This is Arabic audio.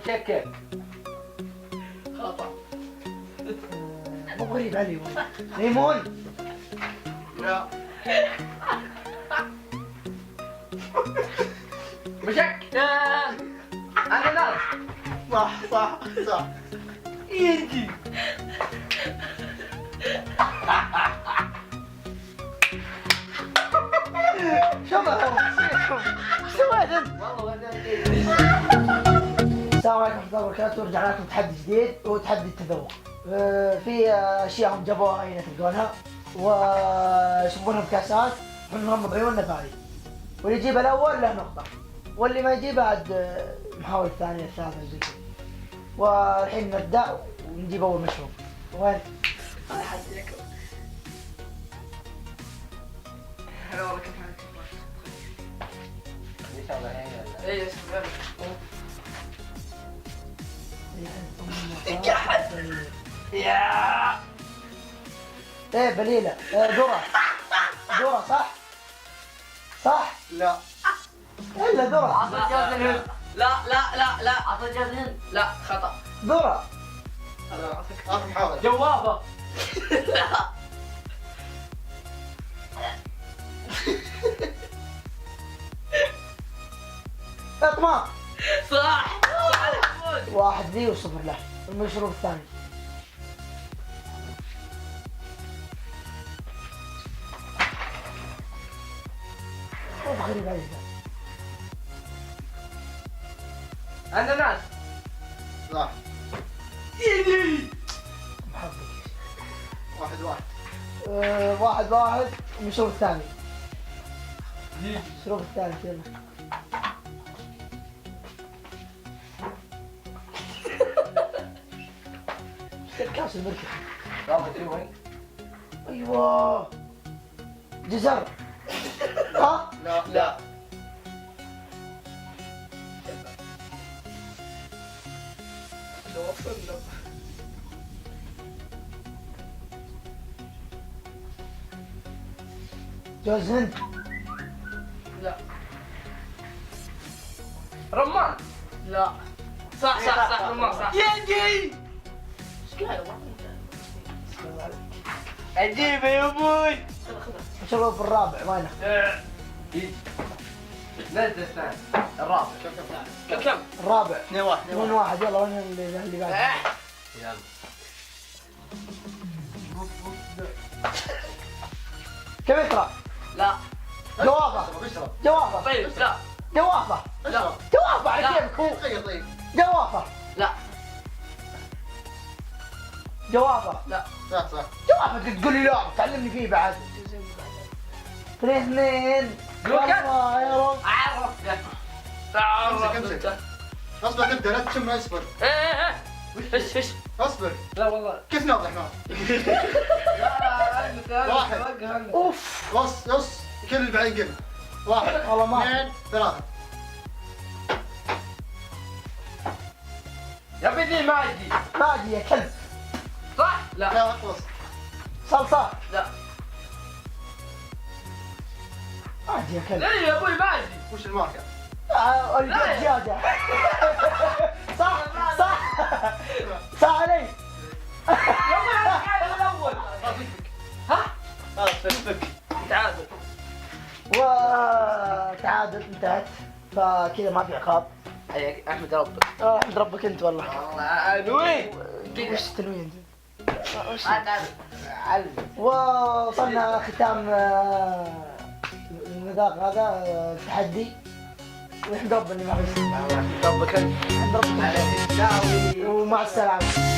مشكل. خطأ. مو غريب علي والله. ليمون. لا. مشكل. أناناس. صح صح صح. يجي. شوف سويت انت. والله السلام عليكم ورحمة الله وبركاته، رجعنا لكم تحدي جديد وتحدي التذوق. في اشياء هم جابوها هنا تلقونها ويصبونها بكاسات ونغمض عيوننا فهذه، واللي يجيبها الاول له نقطة، واللي ما يجيبها عاد محاولة الثانية الثالثة زي كذا. والحين نبدأ ونجيب أول مشروب. وين؟ هذا حدك. هلا والله كيف حالك؟ ليش هذا هي ولا؟ ايه يا يا ايه بليلة، ذرة. ذرة صح؟ صح؟ لا. الا ذرة. عطى جاز الهند. لا لا لا لا. عطى جاز الهند. لا خطأ. ذرة. هذا أعطيك آخر محاولة. جوابة. لا. اطماط. صح. صح محمود. 1 لي و0 له. المشروب الثاني. اوف غريب علي ذا. أناناس. صح. يجي. محبك. 1-1. 1-1. المشروب الثاني. يجي. المشروب الثالث يلا. الكاس المركب. رابط وين؟ ايوه. جزر. ها؟ لا لا. لو وصلنا. جوز هند. لا رمان. لا. صح صح صح رمان صح. يجي. ايش قاعد أجيبه يا أبوي. خذها. المشروب الرابع وينه؟ يجي. نزل الثاني. الرابع. كم؟ الرابع. 2-1. 2-1 يلا وين اللي بعده؟ يلا. كم يطلع؟ لا. جوافة. اشرب. جوافة. طيب لا. جوافة. لا. جوافة على لا. كيفك هو. غير طيب. جوافة. لا. جوافة. لا. صح صح. جوافة تقول لي لا تعلمني فيه بعد. 2-2. لوكا. والله يا رب. امسك امسك. اصبر نبدا لا تشم اصبر. ايه فش. اصبر. لا والله. كيف ناضح ناضح؟ لا واحد. اوف. قص كل اللي بعدين قلنا. 1 والله ما 2 3. يا بني ما يجي. ماجي يا كلب. صح؟ لا. لا اخلص. صلصة. لا. ماجي يا كلب. ليه يا ابوي ما يجي؟ وش الماركة؟ الدجاجة. صح صح صح علي. يا ابوي انا قاعد الاول. ها؟ خلاص فك. تعادل. وتعادل انتهت، فكذا ما في عقاب. احمد ربك. احمد ربك انت والله. والله انوي. وش التنوين انت؟ علم. وصلنا ختام المذاق هذا التحدي، ونحمد ربنا اني ما فزت. احمد ربك انت. نحمد ربنا على الداوي. ومع السلامة.